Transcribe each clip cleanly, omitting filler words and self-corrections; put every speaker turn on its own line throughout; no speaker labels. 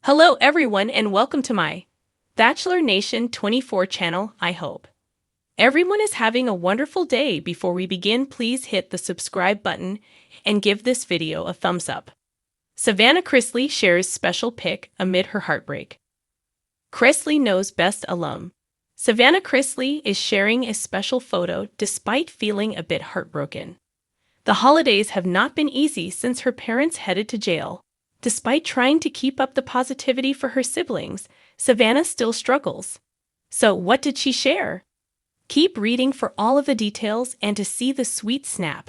Hello everyone and welcome to my Bachelor Nation 24 channel. I hope everyone is having a wonderful day. Before we begin, please hit the subscribe button and give this video a thumbs up. Savannah Chrisley shares special pic amid her heartbreak. Chrisley knows best alum. Savannah Chrisley is sharing a special photo despite feeling a bit heartbroken. The holidays have not been easy since her parents headed to jail. Despite trying to keep up the positivity for her siblings, Savannah still struggles. So what did she share? Keep reading for all of the details and to see the sweet snap.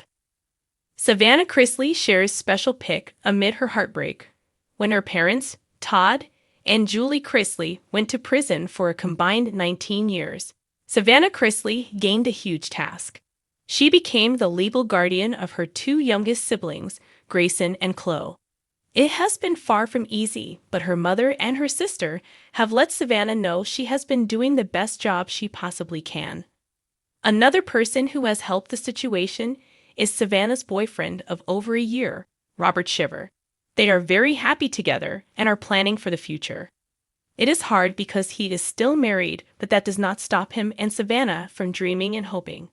Savannah Chrisley shares special pic amid her heartbreak when her parents, Todd and Julie Chrisley, went to prison for a combined 19 years. Savannah Chrisley gained a huge task. She became the legal guardian of her two youngest siblings, Grayson and Chloe. It has been far from easy, but her mother and her sister have let Savannah know she has been doing the best job she possibly can. Another person who has helped the situation is Savannah's boyfriend of over a year, Robert Shiver. They are very happy together and are planning for the future. It is hard because he is still married, but that does not stop him and Savannah from dreaming and hoping.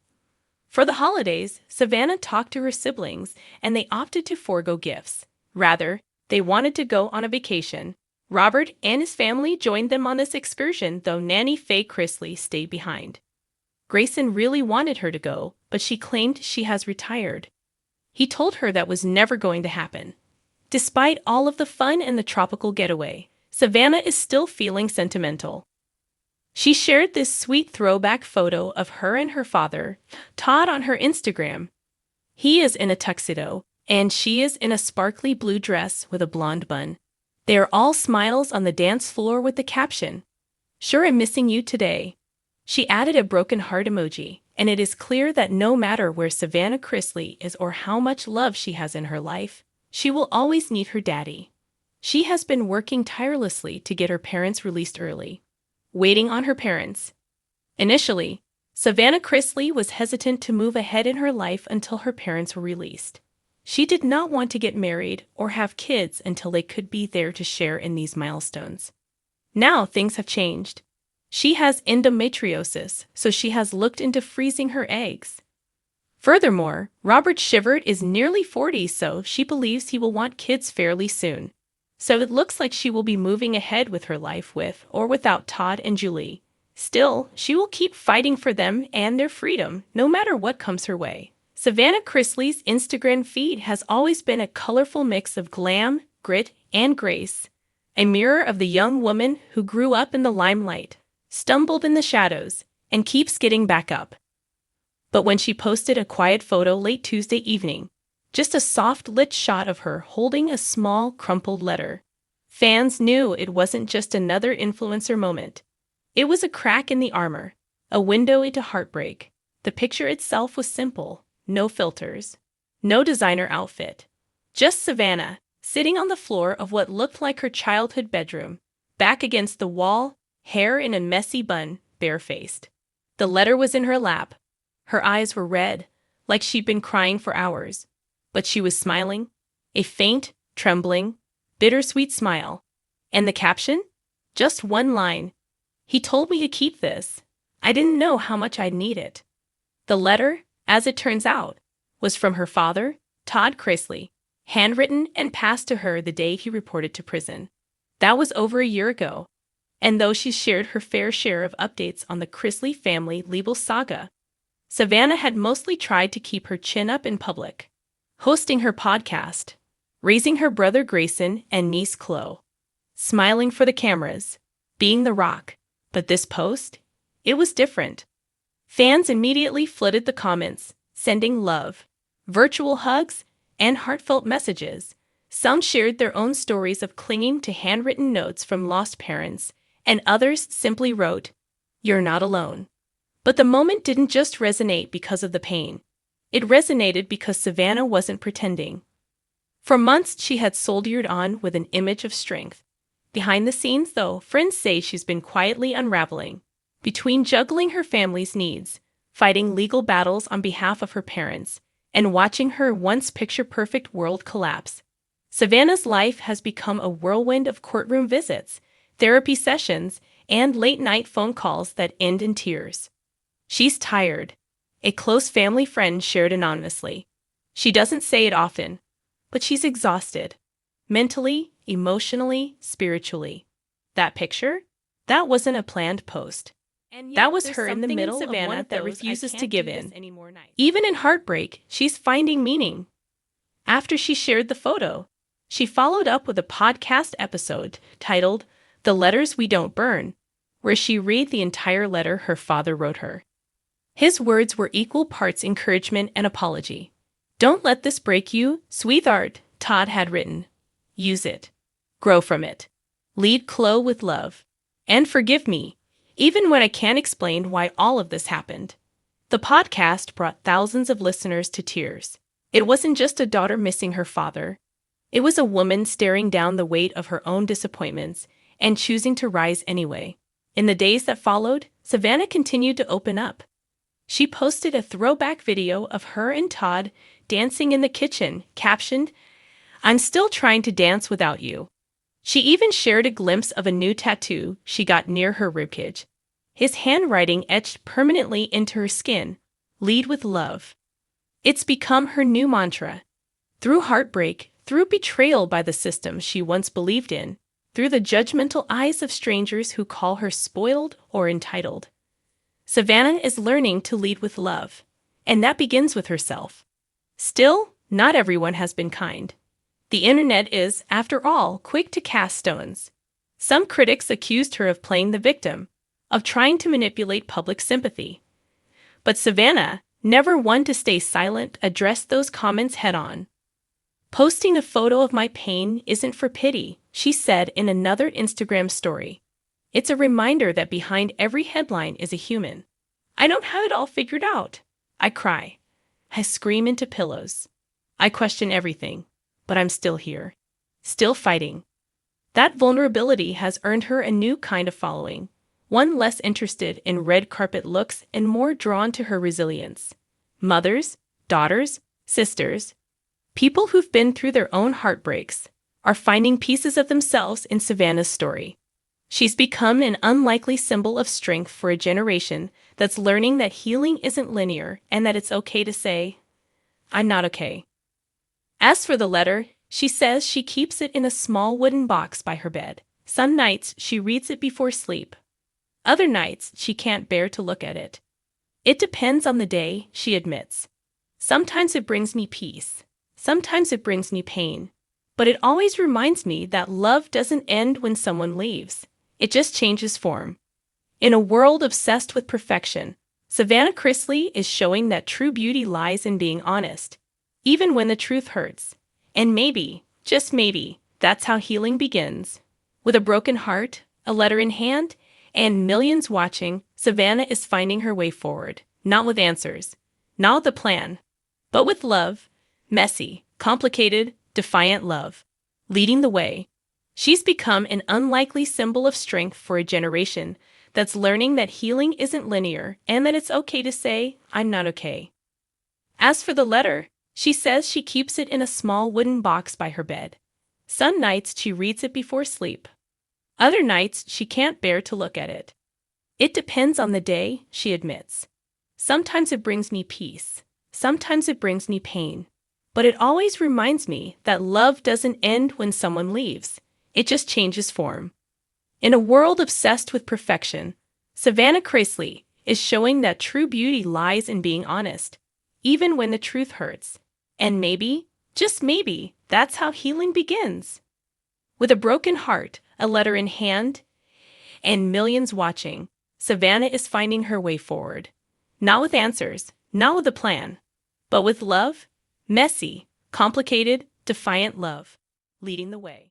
For the holidays, Savannah talked to her siblings and they opted to forego gifts. Rather, they wanted to go on a vacation. Robert and his family joined them on this excursion, though nanny Faye Chrisley stayed behind. Grayson really wanted her to go, but she claimed she has retired. He told her that was never going to happen. Despite all of the fun and the tropical getaway, Savannah is still feeling sentimental. She shared this sweet throwback photo of her and her father, Todd, on her Instagram. He is in a tuxedo, and she is in a sparkly blue dress with a blonde bun. They are all smiles on the dance floor with the caption, "Sure I'm missing you today." She added a broken heart emoji, and it is clear that no matter where Savannah Chrisley is or how much love she has in her life, she will always need her daddy. She has been working tirelessly to get her parents released early. Waiting on her parents. Initially, Savannah Chrisley was hesitant to move ahead in her life until her parents were released. She did not want to get married or have kids until they could be there to share in these milestones. Now things have changed. She has endometriosis, so she has looked into freezing her eggs. Furthermore, Robert Shivert is nearly 40, so she believes he will want kids fairly soon. So it looks like she will be moving ahead with her life with or without Todd and Julie. Still, she will keep fighting for them and their freedom, no matter what comes her way. Savannah Chrisley's Instagram feed has always been a colorful mix of glam, grit, and grace, a mirror of the young woman who grew up in the limelight, stumbled in the shadows, and keeps getting back up. But when she posted a quiet photo late Tuesday evening, just a soft-lit shot of her holding a small, crumpled letter, fans knew it wasn't just another influencer moment. It was a crack in the armor, a window into heartbreak. The picture itself was simple. No filters, no designer outfit. Just Savannah, sitting on the floor of what looked like her childhood bedroom, back against the wall, hair in a messy bun, barefaced. The letter was in her lap. Her eyes were red, like she'd been crying for hours. But she was smiling, a faint, trembling, bittersweet smile. And the caption? Just one line. "He told me to keep this. I didn't know how much I'd need it." The letter, as it turns out, was from her father, Todd Chrisley, handwritten and passed to her the day he reported to prison. That was over a year ago, and though she shared her fair share of updates on the Chrisley family legal saga, Savannah had mostly tried to keep her chin up in public, hosting her podcast, raising her brother Grayson and niece Chloe, smiling for the cameras, being the rock. But this post? It was different. Fans immediately flooded the comments, sending love, virtual hugs, and heartfelt messages. Some shared their own stories of clinging to handwritten notes from lost parents, and others simply wrote, "You're not alone." But the moment didn't just resonate because of the pain. It resonated because Savannah wasn't pretending. For months, she had soldiered on with an image of strength. Behind the scenes, though, friends say she's been quietly unraveling. Between juggling her family's needs, fighting legal battles on behalf of her parents, and watching her once picture-perfect world collapse, Savannah's life has become a whirlwind of courtroom visits, therapy sessions, and late-night phone calls that end in tears. She's tired, a close family friend shared anonymously. She doesn't say it often, but she's exhausted. Mentally, emotionally, spiritually. That picture? That wasn't a planned post. That was her in the middle of Savannah that refuses to give in. Even in Heartbreak, she's finding meaning. After she shared the photo, she followed up with a podcast episode titled The Letters We Don't Burn, where she read the entire letter her father wrote her. His words were equal parts encouragement and apology. "Don't let this break you, sweetheart," Todd had written. "Use it. Grow from it. Lead Chloe with love. And forgive me, even when I can't explain why all of this happened." The podcast brought thousands of listeners to tears. It wasn't just a daughter missing her father. It was a woman staring down the weight of her own disappointments and choosing to rise anyway. In the days that followed, Savannah continued to open up. She posted a throwback video of her and Todd dancing in the kitchen, captioned, "I'm still trying to dance without you." She even shared a glimpse of a new tattoo she got near her ribcage. His handwriting etched permanently into her skin, "Lead with love." It's become her new mantra. Through heartbreak, through betrayal by the system she once believed in, through the judgmental eyes of strangers who call her spoiled or entitled, Savannah is learning to lead with love, and that begins with herself. Still, not everyone has been kind. The internet is, after all, quick to cast stones. Some critics accused her of playing the victim, of trying to manipulate public sympathy. But Savannah, never one to stay silent, addressed those comments head-on. "Posting a photo of my pain isn't for pity," she said in another Instagram story. "It's a reminder that behind every headline is a human. I don't have it all figured out. I cry. I scream into pillows. I question everything, but I'm still here. Still fighting." That vulnerability has earned her a new kind of following, one less interested in red carpet looks and more drawn to her resilience. Mothers, daughters, sisters, people who've been through their own heartbreaks, are finding pieces of themselves in Savannah's story. She's become an unlikely symbol of strength for a generation that's learning that healing isn't linear and that it's okay to say, "I'm not okay." As for the letter, she says she keeps it in a small wooden box by her bed. Some nights she reads it before sleep. Other nights she can't bear to look at it. "It depends on the day," she admits. "Sometimes it brings me peace. Sometimes it brings me pain. But it always reminds me that love doesn't end when someone leaves. It just changes form." In a world obsessed with perfection, Savannah Chrisley is showing that true beauty lies in being honest, even when the truth hurts. And maybe, just maybe, that's how healing begins. With a broken heart, a letter in hand, and millions watching, Savannah is finding her way forward, not with answers, not with a plan, but with love, messy, complicated, defiant love, leading the way. She's become an unlikely symbol of strength for a generation that's learning that healing isn't linear and that it's okay to say, "I'm not okay." As for the letter, she says she keeps it in a small wooden box by her bed. Some nights she reads it before sleep. Other nights she can't bear to look at it. "It depends on the day," she admits. "Sometimes it brings me peace. Sometimes it brings me pain. But it always reminds me that love doesn't end when someone leaves. It just changes form." In a world obsessed with perfection, Savannah Chrisley is showing that true beauty lies in being honest, even when the truth hurts. And maybe, just maybe, that's how healing begins. With a broken heart, a letter in hand, and millions watching, Savannah is finding her way forward. Not with answers, not with a plan, but with love, messy, complicated, defiant love, leading the way.